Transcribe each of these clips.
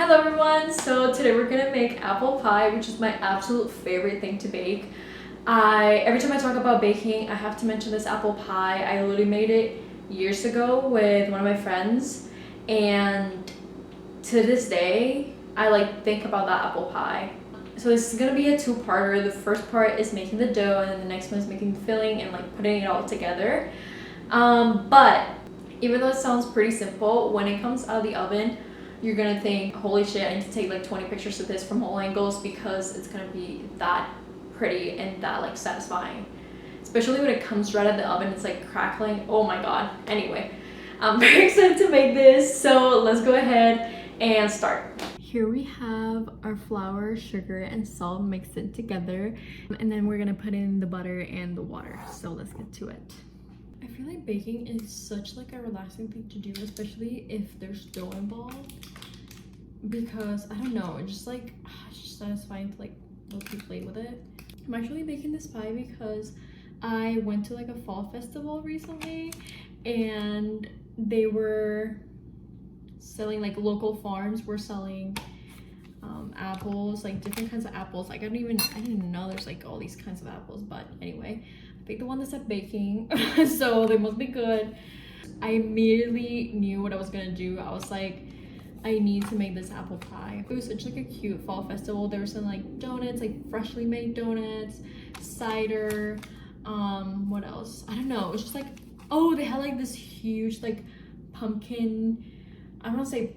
Hello everyone! So today we're gonna make apple pie, which is my absolute favorite thing to bake. Every time I talk about baking, I have to mention this apple pie. I literally made it years ago with one of my friends, and to this day, I think about that apple pie. So this is gonna be a two-parter. The first part is making the dough, and then the next one is making the filling and putting it all together. But even though it sounds pretty simple, when it comes out of the oven, you're gonna think, holy shit, I need to take 20 pictures of this from all angles because it's gonna be that pretty and that satisfying. Especially when it comes right out of the oven, it's crackling. Oh my god. Anyway, I'm very excited to make this, so let's go ahead and start. Here we have our flour, sugar, and salt mixed in together, and then we're gonna put in the butter and the water. So let's get to it. I feel like baking is such a relaxing thing to do, especially if there's dough involved, because I don't know, it's just satisfying to low-key play with it. I'm actually making this pie because I went to a fall festival recently, and they were selling local farms were selling apples, different kinds of apples. I didn't even know there's all these kinds of apples, but anyway, I picked the one that said baking so they must be good. I immediately knew what I was gonna do. I was like, I need to make this apple pie. It was such a cute fall festival. There were some donuts, freshly made donuts, cider, what else, I don't know. It was just oh, they had this huge pumpkin, I don't want to say,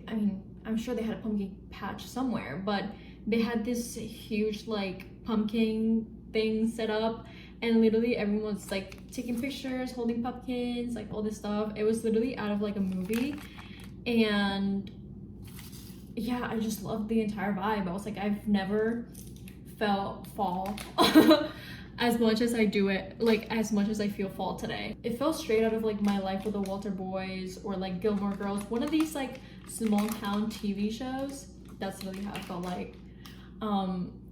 I'm sure they had a pumpkin patch somewhere, but they had this huge pumpkin thing set up, and literally everyone's taking pictures, holding pumpkins, all this stuff. It was literally out of a movie, and yeah, I just loved the entire vibe. I was I've never felt fall as much as I do it, as much as I feel fall today. It felt straight out of My Life with the Walter Boys or Gilmore Girls, one of these small town TV shows. That's really how it felt like.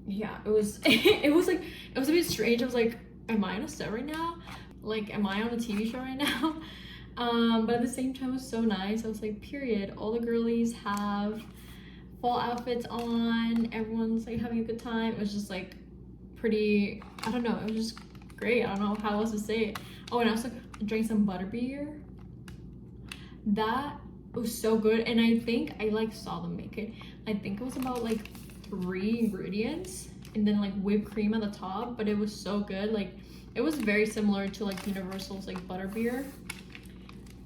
Yeah, it was it was a bit strange. I was am I on a set right now? Am I on a TV show right now? But at the same time, it was so nice. I was period, all the girlies have fall outfits on, everyone's having a good time. It was just pretty, I don't know, it was just great. I don't know how else to say it. Oh, and I also drank some butterbeer. That was so good, and I think I saw them make it. I think it was about 3 ingredients and then whipped cream at the top, but it was so good. It was very similar to Universal's butterbeer.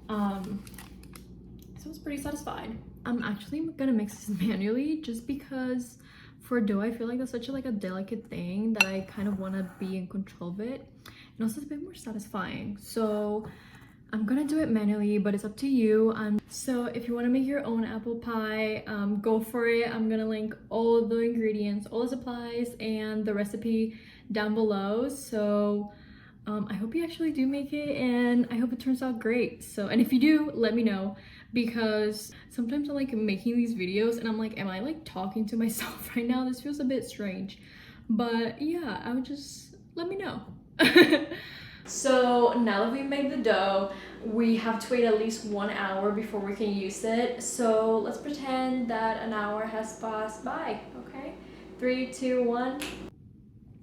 So I was pretty satisfied. I'm actually gonna mix this manually just because for dough, I feel that's such a delicate thing that I kind of want to be in control of it, and also it's a bit more satisfying. So I'm gonna do it manually, but it's up to you. So if you want to make your own apple pie, go for it. I'm gonna link all the ingredients, all the supplies, and the recipe down below. So I hope you actually do make it, and I hope it turns out great. So, and if you do, let me know, because sometimes I'm making these videos and I'm am I talking to myself right now? This feels a bit strange, but yeah, I would just let me know. So now that we've made the dough, we have to wait at least 1 hour before we can use it. So let's pretend that an hour has passed by, okay? 3, 2, 1.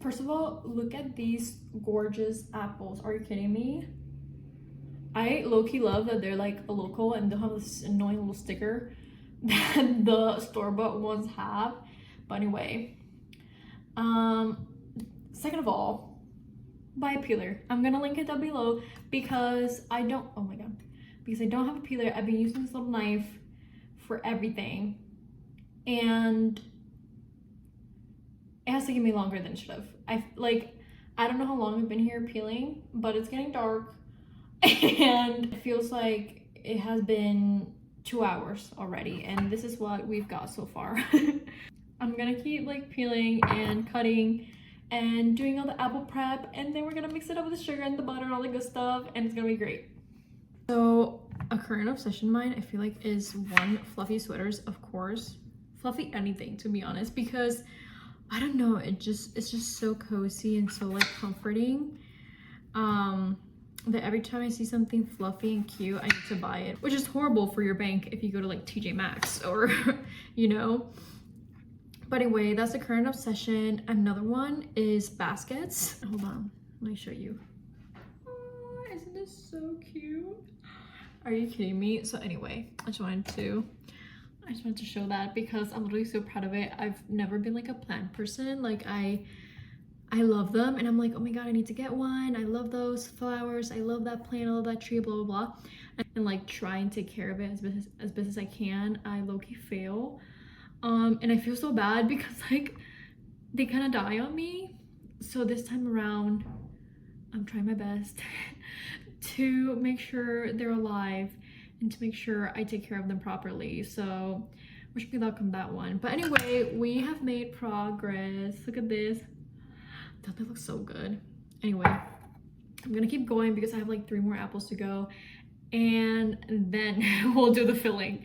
First of all, look at these gorgeous apples. Are you kidding me? I low-key love that they're a local and don't have this annoying little sticker that the store-bought ones have. But anyway, second of all, buy a peeler. I'm gonna link it down below because I don't, oh my god, because I don't have a peeler. I've been using this little knife for everything, and it has taken me longer than it should have. I don't know how long I've been here peeling, but it's getting dark and it feels like it has been 2 hours already, and this is what we've got so far. I'm gonna keep peeling and cutting and doing all the apple prep, and then we're gonna mix it up with the sugar and the butter and all the good stuff, and it's gonna be great. So a current obsession of mine, I feel is one, fluffy sweaters, of course. Fluffy anything, to be honest, because I don't know, it's just so cozy and so comforting. That every time I see something fluffy and cute, I need to buy it, which is horrible for your bank if you go to TJ Maxx or you know. But anyway, that's the current obsession. Another one is baskets. Hold on, let me show you. Oh, isn't this so cute? Are you kidding me? So anyway, I just wanted to show that because I'm literally so proud of it. I've never been like a plant person. Like I love them and I'm like, oh my god, I need to get one. I love those flowers. I love that plant. I love that tree, blah, blah, blah. And like try and take care of it as best as I can. I low-key fail. And I feel so bad because like they kind of die on me. So this time around, I'm trying my best to make sure they're alive and to make sure I take care of them properly. So wish me luck on that one. But anyway, we have made progress. Look at this. Don't they look so good? Anyway, I'm gonna keep going because I have like 3 more apples to go, and then we'll do the filling.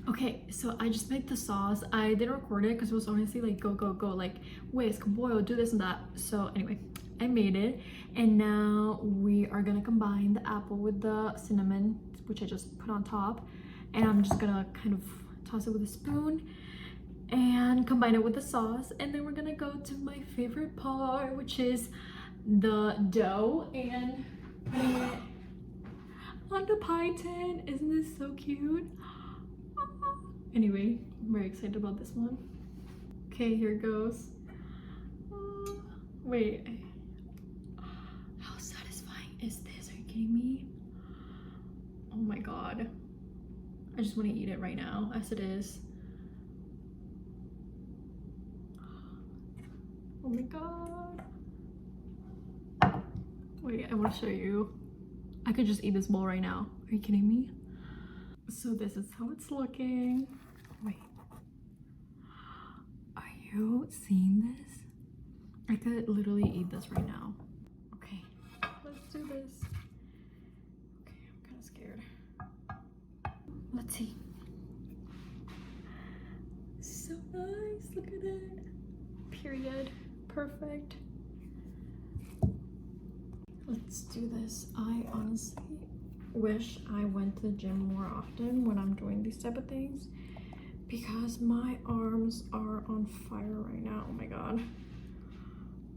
Okay, so I just made the sauce. I didn't record it because it was honestly like go, like whisk, boil, do this and that. So anyway, I made it, and now we are gonna combine the apple with the cinnamon, which I just put on top, and I'm just gonna kind of toss it with a spoon and combine it with the sauce, and then we're gonna go to my favorite part, which is the dough and putting it on the pie tin. Isn't this so cute? Anyway, I'm very excited about this one. Okay, here it goes. Wait, how satisfying is this? Are you kidding me? Oh my god, I just want to eat it right now as it is. Oh my god. Wait, I want to show you. I could just eat this bowl right now. Are you kidding me? So this is how it's looking. Wait, are you seeing this? I could literally eat this right now. Okay, let's do this. Okay, I'm kind of scared. Let's see. So nice, look at it. Period. Perfect. Let's do this. I honestly wish I went to the gym more often when I'm doing these type of things because my arms are on fire right now. Oh my god.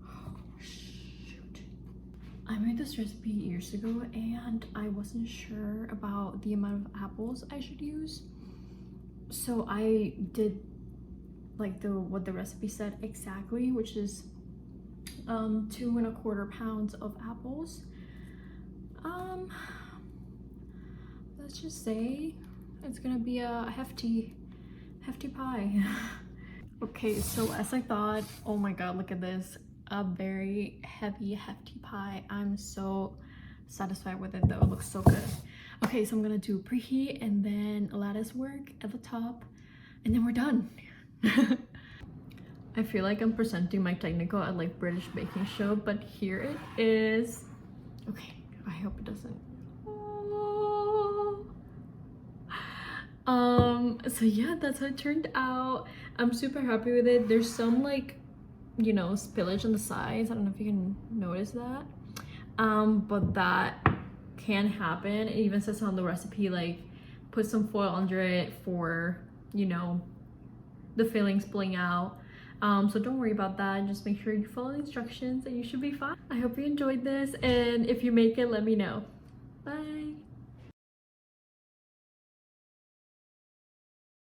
Oh shoot. I made this recipe years ago and I wasn't sure about the amount of apples I should use. So I did like what the recipe said exactly, which is 2¼ pounds of apples. Let's just say it's gonna be a hefty pie. Okay, so as I thought, oh my god, look at this, a very hefty pie. I'm so satisfied with it though. It looks so good. Okay, so I'm gonna do preheat and then lattice work at the top, and then we're done. I feel like I'm presenting my technical at like British baking show, but here it is. Okay, I hope it doesn't. So yeah, that's how it turned out. I'm super happy with it. There's some like, you know, spillage on the sides. I don't know if you can notice that. But that can happen. It even says on the recipe like put some foil under it for, you know, the filling spilling out. So don't worry about that. Just make sure you follow the instructions and you should be fine. I hope you enjoyed this, and if you make it, let me know. Bye.